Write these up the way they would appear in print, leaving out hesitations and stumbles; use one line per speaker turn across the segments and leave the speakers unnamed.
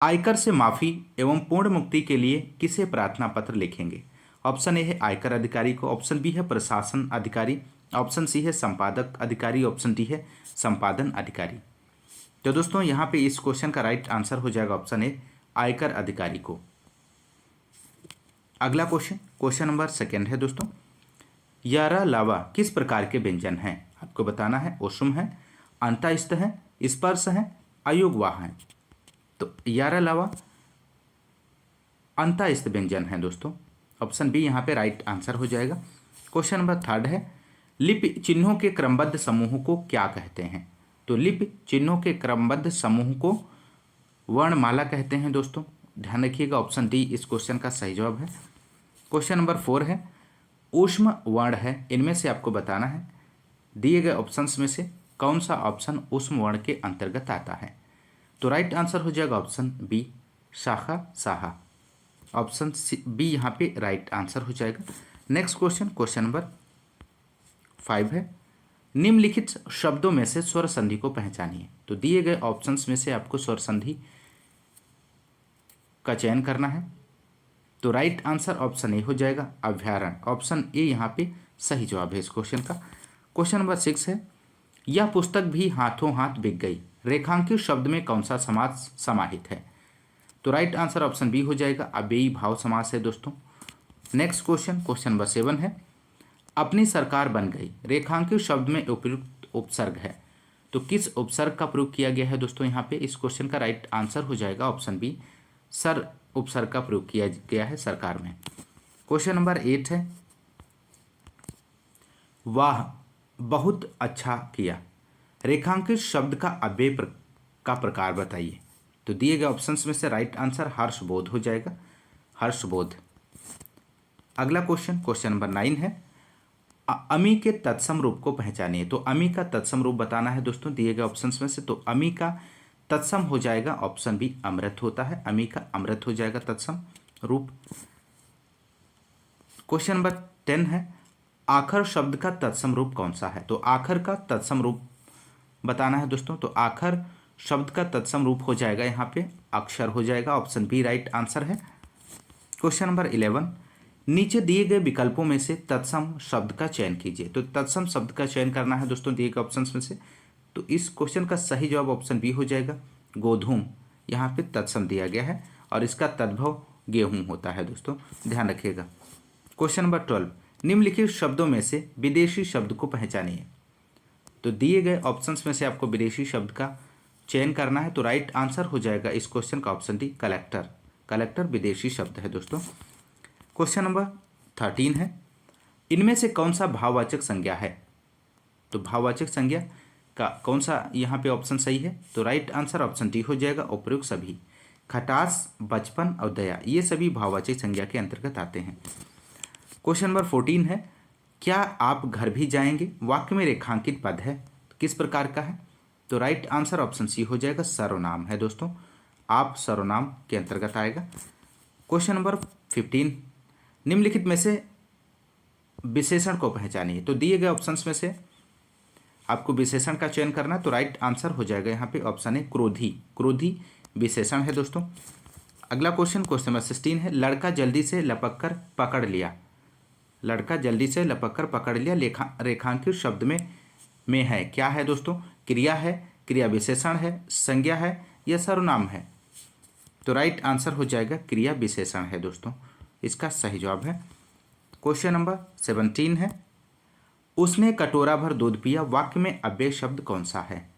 आयकर से माफी एवं पूर्ण मुक्ति के लिए किसे प्रार्थना पत्र लिखेंगे? ऑप्शन ए है आयकर अधिकारी को, ऑप्शन बी है प्रशासन अधिकारी, ऑप्शन सी है संपादक अधिकारी, ऑप्शन डी है संपादन अधिकारी। तो दोस्तों यहाँ पे इस क्वेश्चन का राइट आंसर हो जाएगा ऑप्शन ए आयकर अधिकारी को। अगला क्वेश्चन नंबर सेकेंड है दोस्तों, यारा लावा किस प्रकार के व्यंजन हैं? आपको बताना है। ऊष्म है, अंतःस्थ है, स्पर्श है, अयोगवाह है। तो यारा लावा अंतःस्थ व्यंजन है दोस्तों। ऑप्शन बी यहाँ पे राइट आंसर हो जाएगा। क्वेश्चन नंबर थर्ड है, लिपि चिन्हों के क्रमबद्ध समूह को क्या कहते हैं? तो लिपि चिन्हों के क्रमबद्ध समूह को वर्णमाला कहते हैं दोस्तों। ध्यान रखिएगा, ऑप्शन डी इस क्वेश्चन का सही जवाब है। क्वेश्चन नंबर फोर है, ऊष्म वर्ण है, इनमें से आपको बताना है दिए गए ऑप्शंस में से कौन सा ऑप्शन ऊष्म वर्ण के अंतर्गत आता है? तो राइट आंसर हो जाएगा ऑप्शन बी शाखा साहा। ऑप्शन बी यहाँ पे राइट आंसर हो जाएगा। नेक्स्ट क्वेश्चन नंबर 5 है, निम्नलिखित शब्दों में से स्वर संधि को पहचानिए। तो दिए गए ऑप्शंस में से आपको स्वर संधि का चयन करना है। तो राइट आंसर ऑप्शन ए हो जाएगा अभ्यारण। ऑप्शन ए यहाँ पे सही जवाब है इस क्वेश्चन का। क्वेश्चन नंबर 6 है, यह पुस्तक भी हाथों हाथ बिक गई, रेखांकित शब्द में कौन सा समास समाहित है? तो राइट आंसर ऑप्शन बी हो जाएगा अव्ययी भाव समास है दोस्तों। नेक्स्ट क्वेश्चन नंबर 7 है, अपनी सरकार बन गई, रेखांकित शब्द में उपयुक्त उपसर्ग है। तो किस उपसर्ग का प्रयोग किया गया है दोस्तों? यहाँ पे इस क्वेश्चन का राइट आंसर हो जाएगा ऑप्शन बी सर उपसर्ग का प्रयोग किया गया है सरकार में। क्वेश्चन नंबर 8 है, वाह बहुत अच्छा किया, रेखांकित शब्द का अव्यय का प्रकार बताइए। तो दिए गए ऑप्शंस में से राइट आंसर हर्षबोध हो जाएगा, हर्षबोध। अगला क्वेश्चन नंबर 9 है, अमी के तत्सम रूप को पहचानिए। तो अमी का तत्सम रूप बताना है दोस्तों दिए गए ऑप्शंस में से। तो अमी का तत्सम हो जाएगा ऑप्शन बी अमृत होता है, अमी का अमृत हो जाएगा तत्सम रूप। क्वेश्चन नंबर 10 है, आखर शब्द का तत्सम रूप कौन सा है? तो आखर का तत्सम रूप बताना है दोस्तों। तो आखर शब्द का तत्सम रूप हो जाएगा यहाँ पे अक्षर हो जाएगा, ऑप्शन बी राइट आंसर है। क्वेश्चन नंबर 11, नीचे दिए गए विकल्पों में से तत्सम शब्द का चयन कीजिए। तो तत्सम शब्द का चयन करना है दोस्तों दिए गए ऑप्शंस में से। तो इस क्वेश्चन का सही जवाब ऑप्शन बी हो जाएगा गोधूम। यहाँ पे तत्सम दिया गया है और इसका तद्भव गेहूं होता है दोस्तों, ध्यान रखिएगा। क्वेश्चन नंबर 12, निम्नलिखित शब्दों में से विदेशी शब्द को पहचानिए। तो दिए गए ऑप्शंस में से आपको विदेशी शब्द का चयन करना है। तो राइट आंसर हो जाएगा इस क्वेश्चन का ऑप्शन डी कलेक्टर। कलेक्टर विदेशी शब्द है दोस्तों। क्वेश्चन नंबर 13 है, इनमें से कौन सा भाववाचक संज्ञा है? तो भाववाचक संज्ञा का कौन सा यहाँ पे ऑप्शन सही है? तो राइट आंसर ऑप्शन डी हो जाएगा उपयुक्त सभी। खटास, बचपन और दया ये सभी भाववाचक संज्ञा के अंतर्गत आते हैं। क्वेश्चन नंबर 14 है, क्या आप घर भी जाएंगे वाक्य में रेखांकित पद है, किस प्रकार का है? तो राइट आंसर ऑप्शन सी हो जाएगा सर्वनाम है दोस्तों, आप सर्वनाम के अंतर्गत आएगा। क्वेश्चन नंबर 15, निम्नलिखित में से विशेषण को पहचानिए। तो दिए गए ऑप्शंस में से आपको विशेषण का चयन करना, तो राइट आंसर हो जाएगा यहाँ पे ऑप्शन है क्रोधी। क्रोधी विशेषण है दोस्तों। अगला क्वेश्चन नंबर 16 है, लड़का जल्दी से लपक कर पकड़ लिया। लड़का जल्दी से लपक कर पकड़ लिया रेखांकित शब्द में है, क्या है दोस्तों? क्रिया है, क्रिया विशेषण है, संज्ञा है या सर्वनाम है? तो राइट आंसर हो जाएगा क्रिया विशेषण है दोस्तों, इसका सही जवाब है। क्वेश्चन नंबर 17 है, उसने कटोरा भर दूध पिया वाक्य में अव्यय शब्द कौन सा है?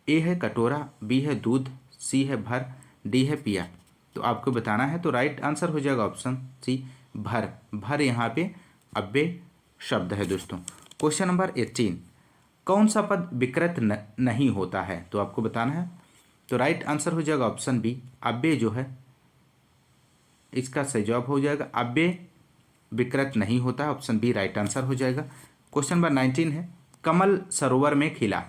ए है कटोरा, बी है दूध, सी है भर, डी है पिया। तो आपको बताना है। तो राइट आंसर हो जाएगा ऑप्शन सी भर। भर यहाँ पे अव्यय शब्द है दोस्तों। क्वेश्चन नंबर 18, कौन सा पद विकृत नहीं होता है? तो आपको बताना है। तो राइट आंसर हो जाएगा ऑप्शन बी अव्यय जो है इसका सही जवाब हो जाएगा अव्यय विकृत नहीं होता, ऑप्शन बी राइट आंसर हो जाएगा। क्वेश्चन नंबर 19 है, कमल सरोवर में खिला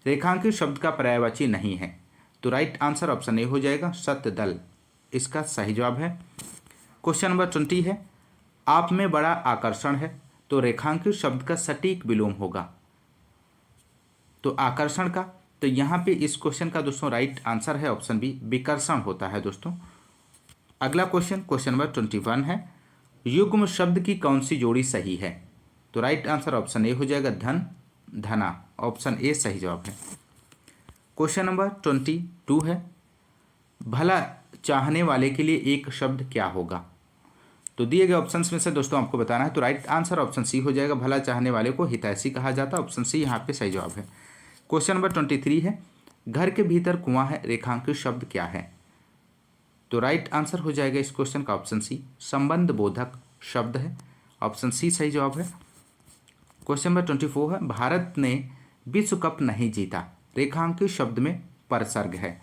रेखांकित शब्द का पर्यायवाची नहीं है। तो राइट आंसर ऑप्शन ए हो जाएगा सतदल, इसका सही जवाब है। क्वेश्चन नंबर 20 है, आप में बड़ा आकर्षण है। तो रेखांकित शब्द का सटीक विलोम होगा। तो आकर्षण का तो यहाँ पे इस क्वेश्चन का दोस्तों राइट आंसर है ऑप्शन बी, विकर्षण होता है दोस्तों। अगला क्वेश्चन, क्वेश्चन नंबर 21 है, युग्म शब्द की कौन सी जोड़ी सही है? तो राइट आंसर ऑप्शन ए हो जाएगा धन, धना, ऑप्शन ए सही जवाब है। क्वेश्चन नंबर 22 है, भला चाहने वाले के लिए एक शब्द क्या होगा? तो दिए गए ऑप्शंस में से दोस्तों आपको बताना है। तो राइट आंसर ऑप्शन सी हो जाएगा, भला चाहने वाले को हितैषी कहा जाता है, ऑप्शन सी यहाँ पे सही जवाब है। क्वेश्चन नंबर 23 है, घर के भीतर कुआं है, रेखांकित शब्द क्या है? तो राइट आंसर हो जाएगा इस क्वेश्चन का ऑप्शन सी, संबंध बोधक शब्द है, ऑप्शन सी सही जवाब है। क्वेश्चन नंबर 24 है, भारत ने विश्व कप नहीं जीता, रेखांकित शब्द में परसर्ग है,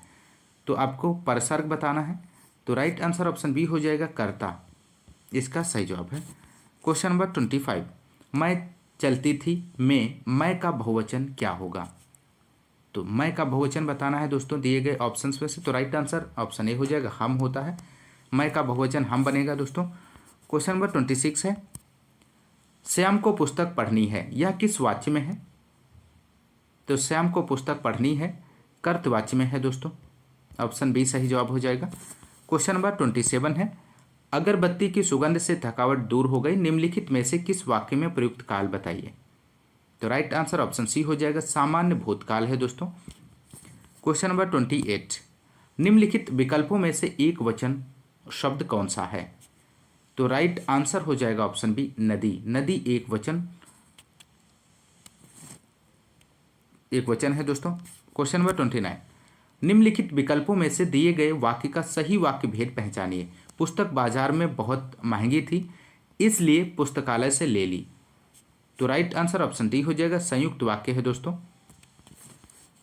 तो आपको परसर्ग बताना है। तो राइट आंसर ऑप्शन बी हो जाएगा कर्ता, इसका सही जवाब है। क्वेश्चन नंबर 25, मैं चलती थी में मैं का बहुवचन क्या होगा? तो मैं का बहुवचन बताना है दोस्तों दिए गए ऑप्शंस में से। तो राइट आंसर ऑप्शन ए हो जाएगा, हम होता है, मैं का बहुवचन हम बनेगा दोस्तों। क्वेश्चन नंबर 26 है, श्याम को पुस्तक पढ़नी है, यह किस वाच्य में है? तो श्याम को पुस्तक पढ़नी है कर्त वाच्य में है दोस्तों, ऑप्शन बी सही जवाब हो जाएगा। क्वेश्चन नंबर 27 है, अगरबत्ती की सुगंध से थकावट दूर हो गई, निम्नलिखित में से किस वाक्य में प्रयुक्त काल बताइए? तो राइट आंसर ऑप्शन सी हो जाएगा, सामान्य भूतकाल है दोस्तों। क्वेश्चन नंबर 28, निम्नलिखित विकल्पों में से एक वचन शब्द कौन सा है? तो राइट आंसर हो जाएगा ऑप्शन बी, नदी, नदी एक वचन है दोस्तों। क्वेश्चन नंबर 29, निम्नलिखित विकल्पों में से दिए गए वाक्य का सही वाक्य भेद पहचानिए। पुस्तक बाजार में बहुत महंगी थी, इसलिए पुस्तकालय से ले ली। तो राइट आंसर ऑप्शन डी हो जाएगा, संयुक्त वाक्य है दोस्तों।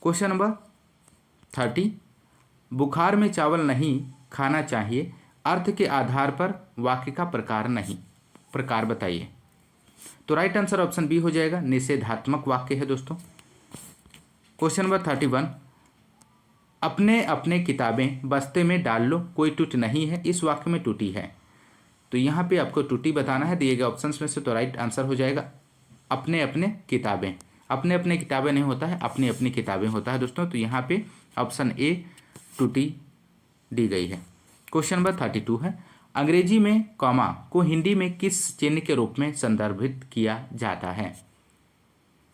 क्वेश्चन नंबर 30, बुखार में चावल नहीं खाना चाहिए, अर्थ के आधार पर वाक्य का प्रकार बताइए। तो राइट आंसर ऑप्शन बी हो जाएगा, निषेधात्मक वाक्य है दोस्तों। क्वेश्चन नंबर 31, अपने अपने किताबें बस्ते में डाल लो, कोई टूट नहीं है, इस वाक्य में टूटी है। तो यहाँ पे आपको टूटी बताना है दिए गए ऑप्शंस में से। तो राइट आंसर हो जाएगा अपने अपने किताबें, अपने अपने किताबें नहीं होता है, अपनी अपनी किताबें होता है दोस्तों। तो यहाँ पे ऑप्शन ए टूटी दी गई है। क्वेश्चन नंबर 32 है, अंग्रेजी में कॉमा को हिंदी में किस चिन्ह के रूप में संदर्भित किया जाता है?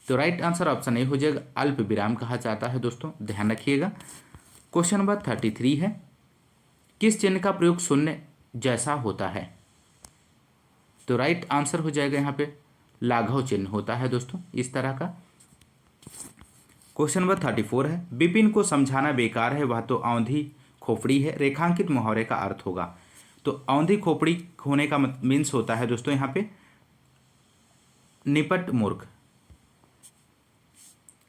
तो राइट आंसर ऑप्शन ए हो जाएगा, अल्प विराम कहा जाता है दोस्तों, ध्यान रखिएगा। क्वेश्चन नंबर 33 है, किस चिन्ह का प्रयोग शून्य जैसा होता है? तो राइट आंसर हो जाएगा यहाँ पे लाघव चिन्ह होता है दोस्तों, इस तरह का। क्वेश्चन नंबर 34 है, विपिन को समझाना बेकार है, वह तो औंधी खोपड़ी है, रेखांकित मुहावरे का अर्थ होगा। तो औंधी खोपड़ी होने का मीन्स होता है दोस्तों यहाँ पे निपट मूर्ख,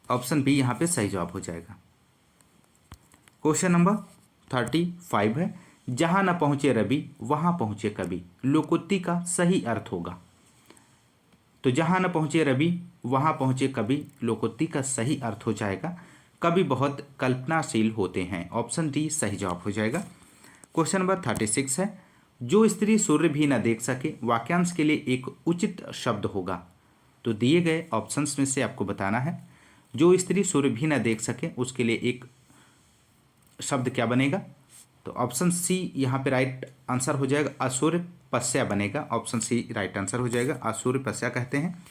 ऑप्शन बी यहाँ पे सही जवाब हो जाएगा। क्वेश्चन नंबर 35 है, जहां न पहुंचे रवि वहां पहुंचे कवि, लोकोक्ति का सही अर्थ होगा। तो जहां न पहुंचे रवि वहां पहुंचे कवि, लोकोक्ति का सही अर्थ हो जाएगा, कवि बहुत कल्पनाशील होते हैं, ऑप्शन डी सही जवाब हो जाएगा। क्वेश्चन नंबर 36 है, जो स्त्री सूर्य भी न देख सके, वाक्यांश के लिए एक उचित शब्द होगा। तो दिए गए ऑप्शंस में से आपको बताना है, जो स्त्री सूर्य भी न देख सके उसके लिए एक शब्द क्या बनेगा? तो ऑप्शन सी यहाँ पे राइट आंसर हो जाएगा, असूर्य पस्या बनेगा, ऑप्शन सी राइट आंसर हो जाएगा, असूर्य पस्या कहते हैं।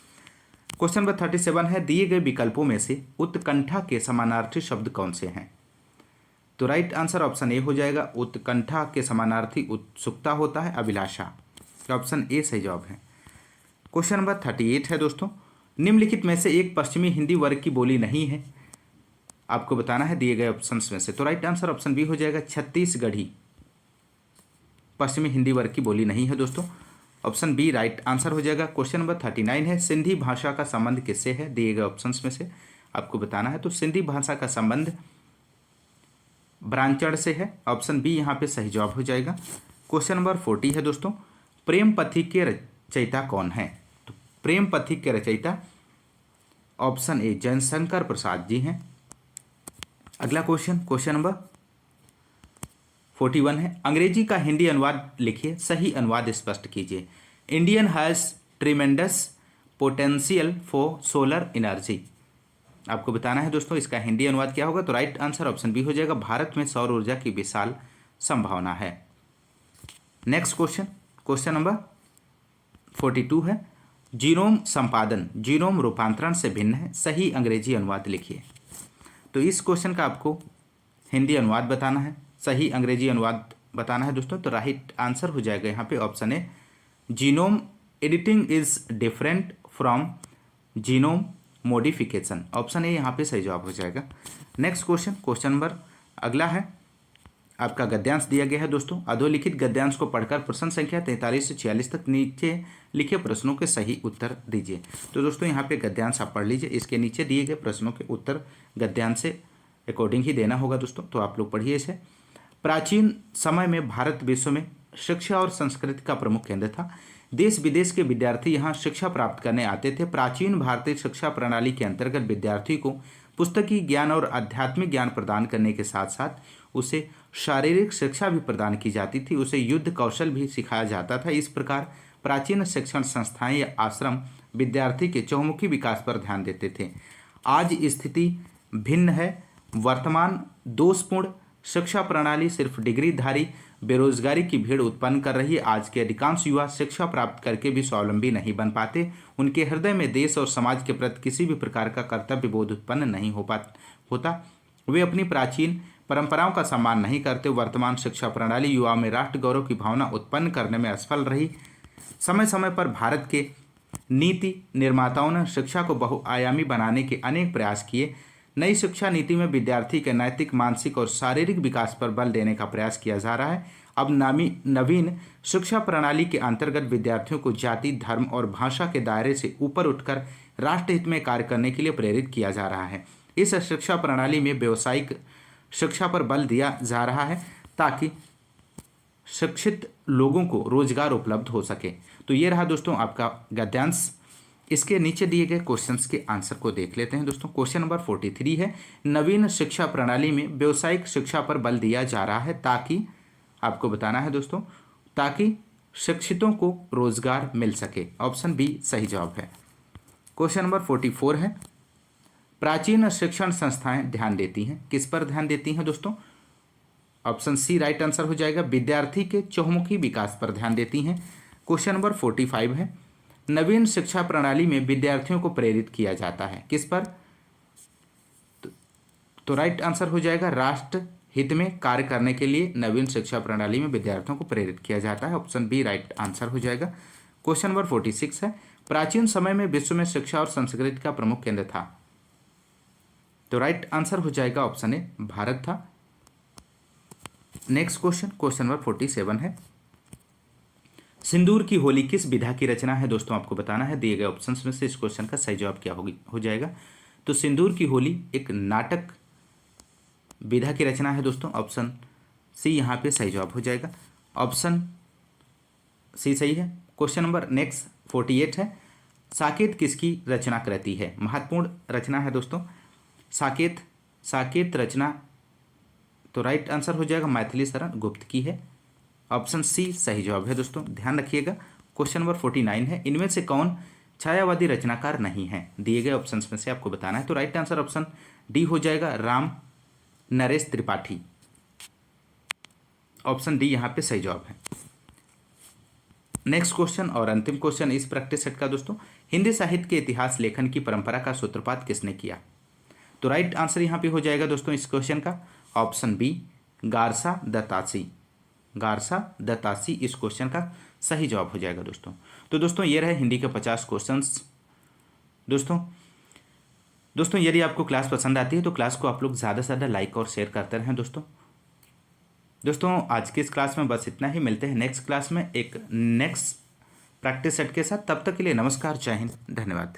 क्वेश्चन नंबर 37 है, दिए गए विकल्पों में से उत्कंठा के समानार्थी शब्द कौन से हैं? तो राइट आंसर ऑप्शन ए हो जाएगा, उत्कंठा के समानार्थी उत्सुकता होता है, अभिलाषा, ऑप्शन ए सही जवाब है। क्वेश्चन नंबर 38 है दोस्तों, निम्नलिखित में से एक पश्चिमी हिंदी वर्ग की बोली नहीं है, आपको बताना है दिए गए ऑप्शंस में से। तो राइट आंसर ऑप्शन बी हो जाएगा, छत्तीसगढ़ी पश्चिमी हिंदी वर्ग की बोली नहीं है दोस्तों, ऑप्शन बी राइट आंसर हो जाएगा। क्वेश्चन नंबर 39 है, सिंधी भाषा का संबंध किससे है? दिए गए ऑप्शंस में से आपको बताना है। तो सिंधी भाषा का संबंध ब्रांचड़ से है, ऑप्शन बी यहाँ पे सही जवाब हो जाएगा। क्वेश्चन नंबर 40 है दोस्तों, प्रेम पथिक के रचयिता कौन है? तो प्रेम पथिक के रचयिता ऑप्शन ए जयशंकर प्रसाद जी हैं। अगला क्वेश्चन, क्वेश्चन नंबर 41 है, अंग्रेजी का हिंदी अनुवाद लिखिए, सही अनुवाद स्पष्ट कीजिए। Indian has tremendous potential for solar energy, आपको बताना है दोस्तों इसका हिंदी अनुवाद क्या होगा। तो राइट आंसर ऑप्शन बी हो जाएगा, भारत में सौर ऊर्जा की विशाल संभावना है। नेक्स्ट क्वेश्चन, क्वेश्चन नंबर 42 है, जीनोम संपादन जीनोम रूपांतरण से भिन्न है, सही अंग्रेजी अनुवाद लिखिए। तो इस क्वेश्चन का आपको हिंदी अनुवाद बताना है, सही अंग्रेजी अनुवाद बताना है दोस्तों। तो राइट आंसर हो जाएगा यहाँ पे option A, genome editing is different from genome modification. Option A यहाँ पे सही जवाब हो जाएगा। नेक्स्ट क्वेश्चन, क्वेश्चन नंबर अगला है, आपका गद्यांश दिया गया है दोस्तों। अधोलिखित गद्यांश को पढ़कर प्रश्न संख्या 43 से 46 तक नीचे लिखे प्रश्नों के सही उत्तर दीजिए। तो दोस्तों यहाँ पे गद्यांश आप पढ़ लीजिए, इसके नीचे दिए गए प्रश्नों के उत्तर गद्यांश से अकॉर्डिंग ही देना होगा दोस्तों। तो आप लोग पढ़िए इसे। प्राचीन समय में भारत विश्व में शिक्षा और संस्कृति का प्रमुख केंद्र था। देश विदेश के विद्यार्थी यहाँ शिक्षा प्राप्त करने आते थे। प्राचीन भारतीय शिक्षा प्रणाली के अंतर्गत विद्यार्थी को पुस्तकीय ज्ञान और आध्यात्मिक ज्ञान प्रदान करने के साथ साथ उसे शारीरिक शिक्षा भी प्रदान की जाती थी, उसे युद्ध कौशल भी सिखाया जाता था। इस प्रकार प्राचीन शिक्षण संस्थाएं या आश्रम विद्यार्थी के चहुमुखी विकास पर ध्यान देते थे। आज स्थिति भिन्न है। वर्तमान दोषपूर्ण शिक्षा प्रणाली सिर्फ डिग्रीधारी बेरोजगारी की भीड़ उत्पन्न कर रही है। आज के अधिकांश युवा शिक्षा प्राप्त करके भी स्वावलंबी नहीं बन पाते। उनके हृदय में देश और समाज के प्रति किसी भी प्रकार का कर्तव्य बोध उत्पन्न नहीं होता। वे अपनी प्राचीन परंपराओं का सम्मान नहीं करते। वर्तमान शिक्षा प्रणाली युवाओं में राष्ट्र गौरव की भावना उत्पन्न करने में असफल रही। समय समय पर भारत के नीति निर्माताओं ने शिक्षा को बहुआयामी बनाने के अनेक प्रयास किए। नई शिक्षा नीति में विद्यार्थी के नैतिक, मानसिक और शारीरिक विकास पर बल देने का प्रयास किया जा रहा है। अब नवीन शिक्षा प्रणाली के अंतर्गत विद्यार्थियों को जाति, धर्म और भाषा के दायरे से ऊपर उठकर राष्ट्रहित में कार्य करने के लिए प्रेरित किया जा रहा है। इस शिक्षा प्रणाली में व्यावसायिक शिक्षा पर बल दिया जा रहा है ताकि शिक्षित लोगों को रोजगार उपलब्ध हो सके। तो ये रहा दोस्तों आपका गद्यांश। इसके नीचे दिए गए क्वेश्चंस के आंसर को देख लेते हैं दोस्तों। क्वेश्चन नंबर 43 है, नवीन शिक्षा प्रणाली में व्यावसायिक शिक्षा पर बल दिया जा रहा है ताकि, आपको बताना है दोस्तों, ताकि शिक्षितों को रोजगार मिल सके। ऑप्शन बी सही जवाब है। क्वेश्चन नंबर 44 है, प्राचीन शिक्षण संस्थाएं ध्यान देती हैं, किस पर ध्यान देती हैं दोस्तों? ऑप्शन सी राइट आंसर हो जाएगा, विद्यार्थी के चहुमुखी विकास पर ध्यान देती हैं। क्वेश्चन नंबर 45 है, नवीन शिक्षा प्रणाली में विद्यार्थियों को प्रेरित किया जाता है, किस पर? तो राइट आंसर हो जाएगा, राष्ट्र हित में कार्य करने के लिए नवीन शिक्षा प्रणाली में विद्यार्थियों को प्रेरित किया जाता है। ऑप्शन बी राइट आंसर हो जाएगा। क्वेश्चन नंबर 46 है, प्राचीन समय में विश्व में शिक्षा और संस्कृति का प्रमुख केंद्र था। तो राइट आंसर हो जाएगा ऑप्शन ए, भारत था। नेक्स्ट क्वेश्चन, क्वेश्चन नंबर 47 है, सिंदूर की होली किस विधा की रचना है दोस्तों? आपको बताना है। दिए गए ऑप्शंस में से इस क्वेश्चन का सही जवाब क्या हो जाएगा? तो सिंदूर की होली एक नाटक विधा की रचना है दोस्तों। ऑप्शन सी यहाँ पे सही जवाब हो जाएगा। ऑप्शन सी सही है। क्वेश्चन नंबर नेक्स्ट 48 है, साकेत किसकी रचना कृति है? महत्वपूर्ण रचना है दोस्तों साकेत रचना। तो राइट आंसर हो जाएगा, मैथिली शरण गुप्त की है। ऑप्शन सी सही जवाब है दोस्तों, ध्यान रखिएगा। क्वेश्चन नंबर 49 है, इनमें से कौन छायावादी रचनाकार नहीं है? दिए गए ऑप्शंस में से आपको बताना है। तो राइट आंसर ऑप्शन डी हो जाएगा, राम नरेश त्रिपाठी। ऑप्शन डी यहाँ पे सही जवाब है। नेक्स्ट क्वेश्चन और अंतिम क्वेश्चन इस प्रैक्टिस सेट का दोस्तों, हिंदी साहित्य के इतिहास लेखन की परंपरा का सूत्रपात किसने किया? तो राइट आंसर यहाँ पे हो जाएगा दोस्तों इस क्वेश्चन का, ऑप्शन बी गारसा दत्तासी इस क्वेश्चन का सही जवाब हो जाएगा दोस्तों। तो दोस्तों ये रहे हिंदी के 50 क्वेश्चंस। दोस्तों यदि आपको क्लास पसंद आती है तो क्लास को आप लोग ज़्यादा से ज़्यादा लाइक और शेयर करते रहें दोस्तों आज की इस क्लास में बस इतना ही। मिलते हैं नेक्स्ट क्लास में एक नेक्स्ट प्रैक्टिस सेट के साथ। तब तक के लिए नमस्कार, जय हिंद, धन्यवाद।